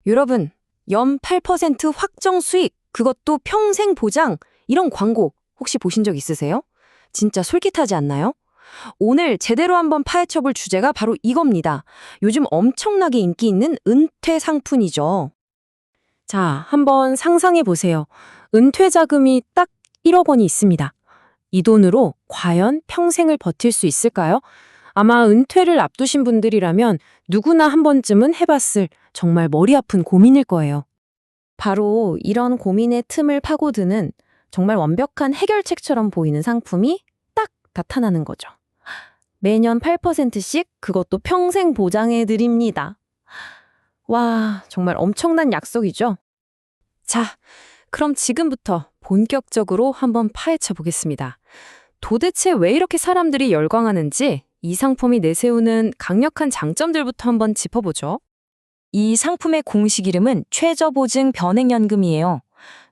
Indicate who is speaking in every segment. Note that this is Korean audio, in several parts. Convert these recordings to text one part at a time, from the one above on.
Speaker 1: 여러분, 연 8% 확정 수익, 그것도 평생 보장, 이런 광고 혹시 보신 적 있으세요? 진짜 솔깃하지 않나요? 오늘 제대로 한번 파헤쳐볼 주제가 바로 이겁니다. 요즘 엄청나게 인기 있는 은퇴 상품이죠. 자, 한번 상상해 보세요. 은퇴 자금이 딱 1억 원이 있습니다. 이 돈으로 과연 평생을 버틸 수 있을까요? 아마 은퇴를 앞두신 분들이라면 누구나 한 번쯤은 해봤을 정말 머리 아픈 고민일 거예요. 바로 이런 고민의 틈을 파고드는 정말 완벽한 해결책처럼 보이는 상품이 딱 나타나는 거죠. 매년 8%씩 그것도 평생 보장해 드립니다. 와, 정말 엄청난 약속이죠? 자, 그럼 지금부터 본격적으로 한번 파헤쳐 보겠습니다. 도대체 왜 이렇게 사람들이 열광하는지 이 상품이 내세우는 강력한 장점들부터 한번 짚어보죠. 이 상품의 공식 이름은 최저보증 변액연금이에요.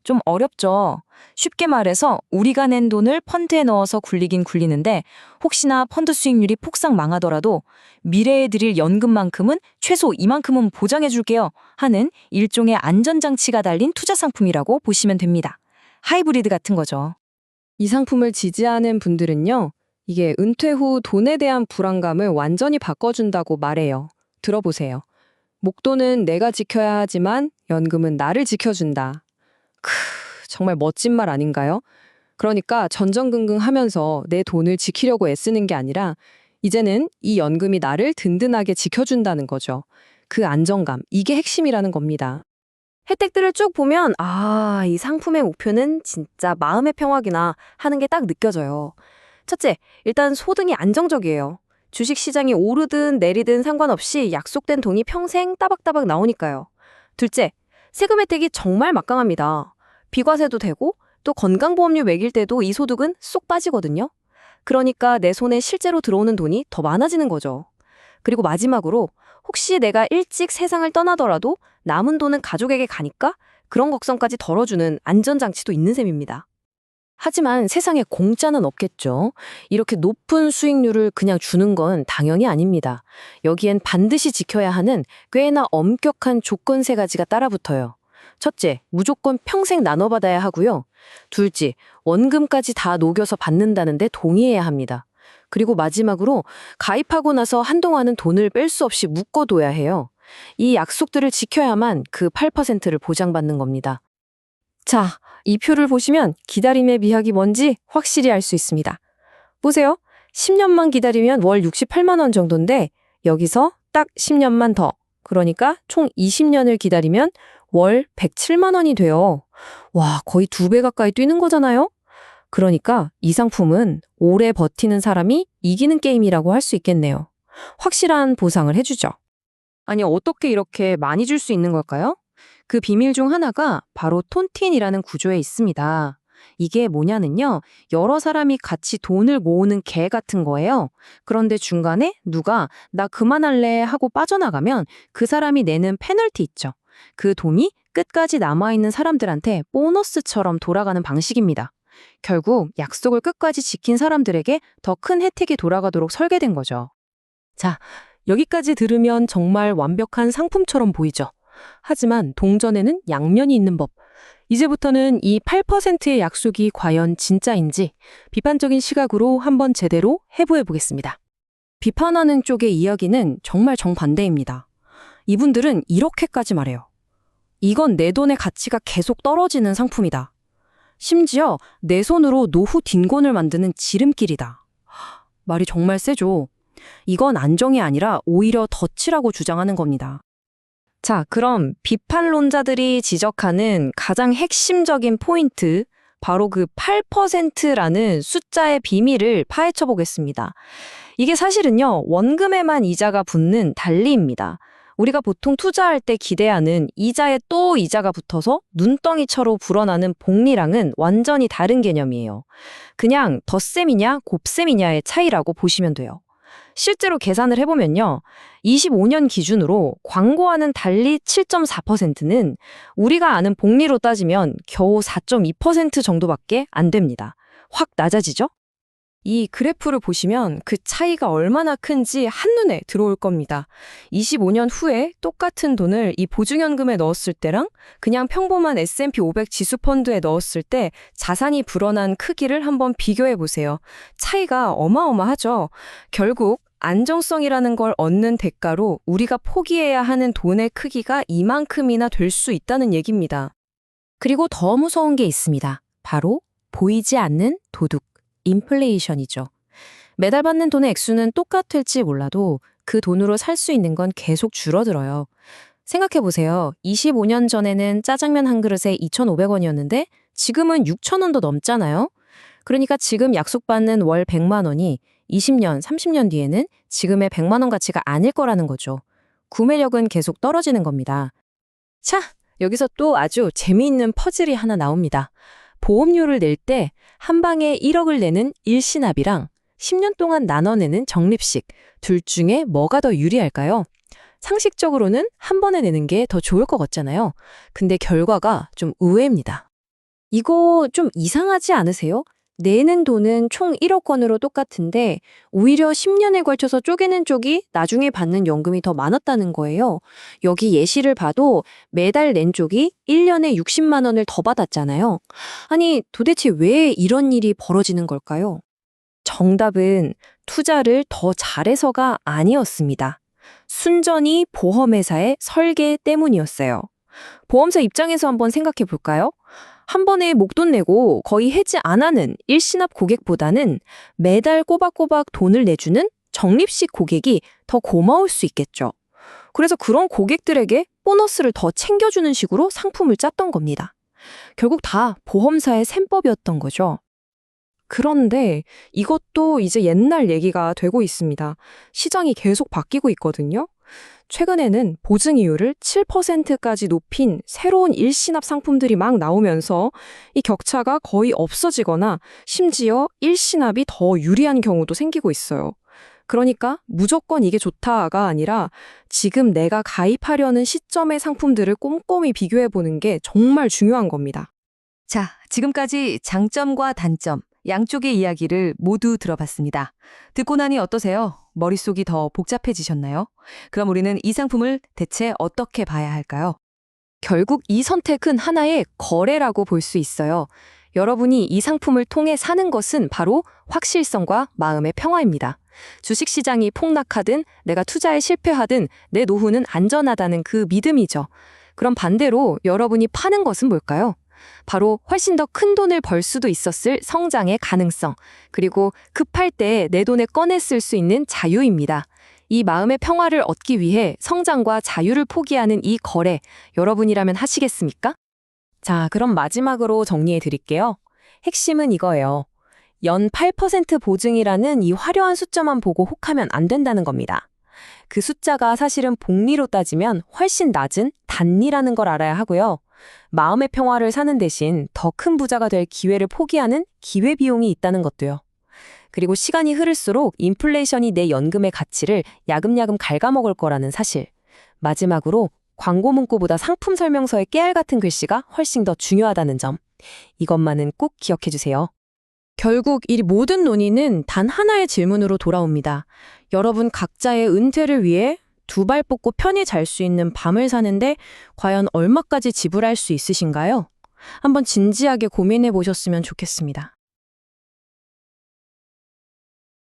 Speaker 1: 좀 어렵죠? 쉽게 말해서 우리가 낸 돈을 펀드에 넣어서 굴리긴 굴리는데 혹시나 펀드 수익률이 폭삭 망하더라도 미래에 드릴 연금만큼은 최소 이만큼은 보장해 줄게요 하는 일종의 안전장치가 달린 투자 상품이라고 보시면 됩니다. 하이브리드 같은 거죠. 이 상품을 지지하는 분들은요, 이게 은퇴 후 돈에 대한 불안감을 완전히 바꿔준다고 말해요. 들어보세요. 목돈은 내가 지켜야 하지만 연금은 나를 지켜준다. 정말 멋진 말 아닌가요? 그러니까 전전긍긍하면서 내 돈을 지키려고 애쓰는 게 아니라 이제는 이 연금이 나를 든든하게 지켜준다는 거죠. 그 안정감, 이게 핵심이라는 겁니다. 혜택들을 쭉 보면 이 상품의 목표는 진짜 마음의 평화구나 하는 게 딱 느껴져요. 첫째, 일단 소득이 안정적이에요. 주식시장이 오르든 내리든 상관없이 약속된 돈이 평생 따박따박 나오니까요. 둘째, 세금 혜택이 정말 막강합니다. 비과세도 되고 또 건강보험료 매길 때도 이 소득은 쏙 빠지거든요. 그러니까 내 손에 실제로 들어오는 돈이 더 많아지는 거죠. 그리고 마지막으로 혹시 내가 일찍 세상을 떠나더라도 남은 돈은 가족에게 가니까 그런 걱정까지 덜어주는 안전장치도 있는 셈입니다. 하지만 세상에 공짜는 없겠죠. 이렇게 높은 수익률을 그냥 주는 건 당연히 아닙니다. 여기엔 반드시 지켜야 하는 꽤나 엄격한 조건 3가지가 따라붙어요. 첫째, 무조건 평생 나눠받아야 하고요. 둘째, 원금까지 다 녹여서 받는다는데 동의해야 합니다. 그리고 마지막으로 가입하고 나서 한동안은 돈을 뺄 수 없이 묶어둬야 해요. 이 약속들을 지켜야만 그 8%를 보장받는 겁니다. 자, 이 표를 보시면 기다림의 미학이 뭔지 확실히 알 수 있습니다. 보세요. 10년만 기다리면 월 68만 원 정도인데 여기서 딱 10년만 더. 그러니까 총 20년을 기다리면 월 107만 원이 돼요. 와, 거의 2배 가까이 뛰는 거잖아요? 그러니까 이 상품은 오래 버티는 사람이 이기는 게임이라고 할 수 있겠네요. 확실한 보상을 해주죠. 아니, 어떻게 이렇게 많이 줄 수 있는 걸까요? 그 비밀 중 하나가 바로 톤틴이라는 구조에 있습니다. 이게 뭐냐는요, 여러 사람이 같이 돈을 모으는 개 같은 거예요. 그런데 중간에 누가 나 그만할래 하고 빠져나가면 그 사람이 내는 페널티 있죠. 그 돈이 끝까지 남아있는 사람들한테 보너스처럼 돌아가는 방식입니다. 결국 약속을 끝까지 지킨 사람들에게 더 큰 혜택이 돌아가도록 설계된 거죠. 자, 여기까지 들으면 정말 완벽한 상품처럼 보이죠. 하지만 동전에는 양면이 있는 법. 이제부터는 이 8%의 약속이 과연 진짜인지 비판적인 시각으로 한번 제대로 해부해 보겠습니다. 비판하는 쪽의 이야기는 정말 정반대입니다. 이분들은 이렇게까지 말해요. 이건 내 돈의 가치가 계속 떨어지는 상품이다. 심지어 내 손으로 노후 빈곤을 만드는 지름길이다. 말이 정말 세죠. 이건 안정이 아니라 오히려 덫이라고 주장하는 겁니다. 자, 그럼 비판론자들이 지적하는 가장 핵심적인 포인트, 바로 그 8%라는 숫자의 비밀을 파헤쳐 보겠습니다. 이게 사실은요, 원금에만 이자가 붙는 달리입니다. 우리가 보통 투자할 때 기대하는 이자에 또 이자가 붙어서 눈덩이처럼 불어나는 복리랑은 완전히 다른 개념이에요. 그냥 덧셈이냐 곱셈이냐의 차이라고 보시면 돼요. 실제로 계산을 해보면요. 25년 기준으로 광고와는 달리 7.4%는 우리가 아는 복리로 따지면 겨우 4.2% 정도밖에 안 됩니다. 확 낮아지죠?
Speaker 2: 이 그래프를 보시면 그 차이가 얼마나 큰지 한눈에 들어올 겁니다. 25년 후에 똑같은 돈을 이 보증연금에 넣었을 때랑 그냥 평범한 S&P 500 지수펀드에 넣었을 때 자산이 불어난 크기를 한번 비교해 보세요. 차이가 어마어마하죠. 결국 안정성이라는 걸 얻는 대가로 우리가 포기해야 하는 돈의 크기가 이만큼이나 될 수 있다는 얘기입니다.
Speaker 1: 그리고 더 무서운 게 있습니다. 바로 보이지 않는 도둑, 인플레이션이죠. 매달 받는 돈의 액수는 똑같을지 몰라도 그 돈으로 살 수 있는 건 계속 줄어들어요. 생각해보세요. 25년 전에는 짜장면 한 그릇에 2,500원이었는데 지금은 6,000원도 넘잖아요. 그러니까 지금 약속받는 월 100만 원이 20년, 30년 뒤에는 지금의 100만 원 가치가 아닐 거라는 거죠. 구매력은 계속 떨어지는 겁니다. 자, 여기서 또 아주 재미있는 퍼즐이 하나 나옵니다. 보험료를 낼 때 한 방에 1억을 내는 일시납이랑 10년 동안 나눠내는 적립식, 둘 중에 뭐가 더 유리할까요? 상식적으로는 한 번에 내는 게 더 좋을 것 같잖아요. 근데 결과가 좀 의외입니다. 이거 좀 이상하지 않으세요? 내는 돈은 총 1억 원으로 똑같은데 오히려 10년에 걸쳐서 쪼개는 쪽이 나중에 받는 연금이 더 많았다는 거예요. 여기 예시를 봐도 매달 낸 쪽이 1년에 60만 원을 더 받았잖아요. 아니, 도대체 왜 이런 일이 벌어지는 걸까요? 정답은 투자를 더 잘해서가 아니었습니다. 순전히 보험회사의 설계 때문이었어요. 보험사 입장에서 한번 생각해 볼까요? 한 번에 목돈 내고 거의 해지 안 하는 일시납 고객보다는 매달 꼬박꼬박 돈을 내주는 적립식 고객이 더 고마울 수 있겠죠. 그래서 그런 고객들에게 보너스를 더 챙겨주는 식으로 상품을 짰던 겁니다. 결국 다 보험사의 셈법이었던 거죠.
Speaker 2: 그런데 이것도 이제 옛날 얘기가 되고 있습니다. 시장이 계속 바뀌고 있거든요. 최근에는 보증 이율을 7%까지 높인 새로운 일시납 상품들이 막 나오면서 이 격차가 거의 없어지거나 심지어 일시납이 더 유리한 경우도 생기고 있어요. 그러니까 무조건 이게 좋다가 아니라 지금 내가 가입하려는 시점의 상품들을 꼼꼼히 비교해보는 게 정말 중요한 겁니다.
Speaker 3: 자, 지금까지 장점과 단점, 양쪽의 이야기를 모두 들어봤습니다. 듣고 나니 어떠세요? 머릿속이 더 복잡해지셨나요? 그럼 우리는 이 상품을 대체 어떻게 봐야 할까요?
Speaker 1: 결국 이 선택은 하나의 거래라고 볼 수 있어요. 여러분이 이 상품을 통해 사는 것은 바로 확실성과 마음의 평화입니다. 주식시장이 폭락하든 내가 투자에 실패하든 내 노후는 안전하다는 그 믿음이죠. 그럼 반대로 여러분이 파는 것은 뭘까요? 바로 훨씬 더 큰 돈을 벌 수도 있었을 성장의 가능성, 그리고 급할 때 내 돈을 꺼내 쓸 수 있는 자유입니다. 이 마음의 평화를 얻기 위해 성장과 자유를 포기하는 이 거래, 여러분이라면 하시겠습니까? 자, 그럼 마지막으로 정리해 드릴게요. 핵심은 이거예요. 연 8% 보증이라는 이 화려한 숫자만 보고 혹하면 안 된다는 겁니다. 그 숫자가 사실은 복리로 따지면 훨씬 낮은 단리라는 걸 알아야 하고요. 마음의 평화를 사는 대신 더 큰 부자가 될 기회를 포기하는 기회비용이 있다는 것도요. 그리고 시간이 흐를수록 인플레이션이 내 연금의 가치를 야금야금 갉아먹을 거라는 사실. 마지막으로 광고 문구보다 상품 설명서의 깨알 같은 글씨가 훨씬 더 중요하다는 점. 이것만은 꼭 기억해 주세요. 결국 이 모든 논의는 단 하나의 질문으로 돌아옵니다. 여러분 각자의 은퇴를 위해 두 발 뻗고 편히 잘 수 있는 밤을 사는데 과연 얼마까지 지불할 수 있으신가요? 한번 진지하게 고민해 보셨으면 좋겠습니다.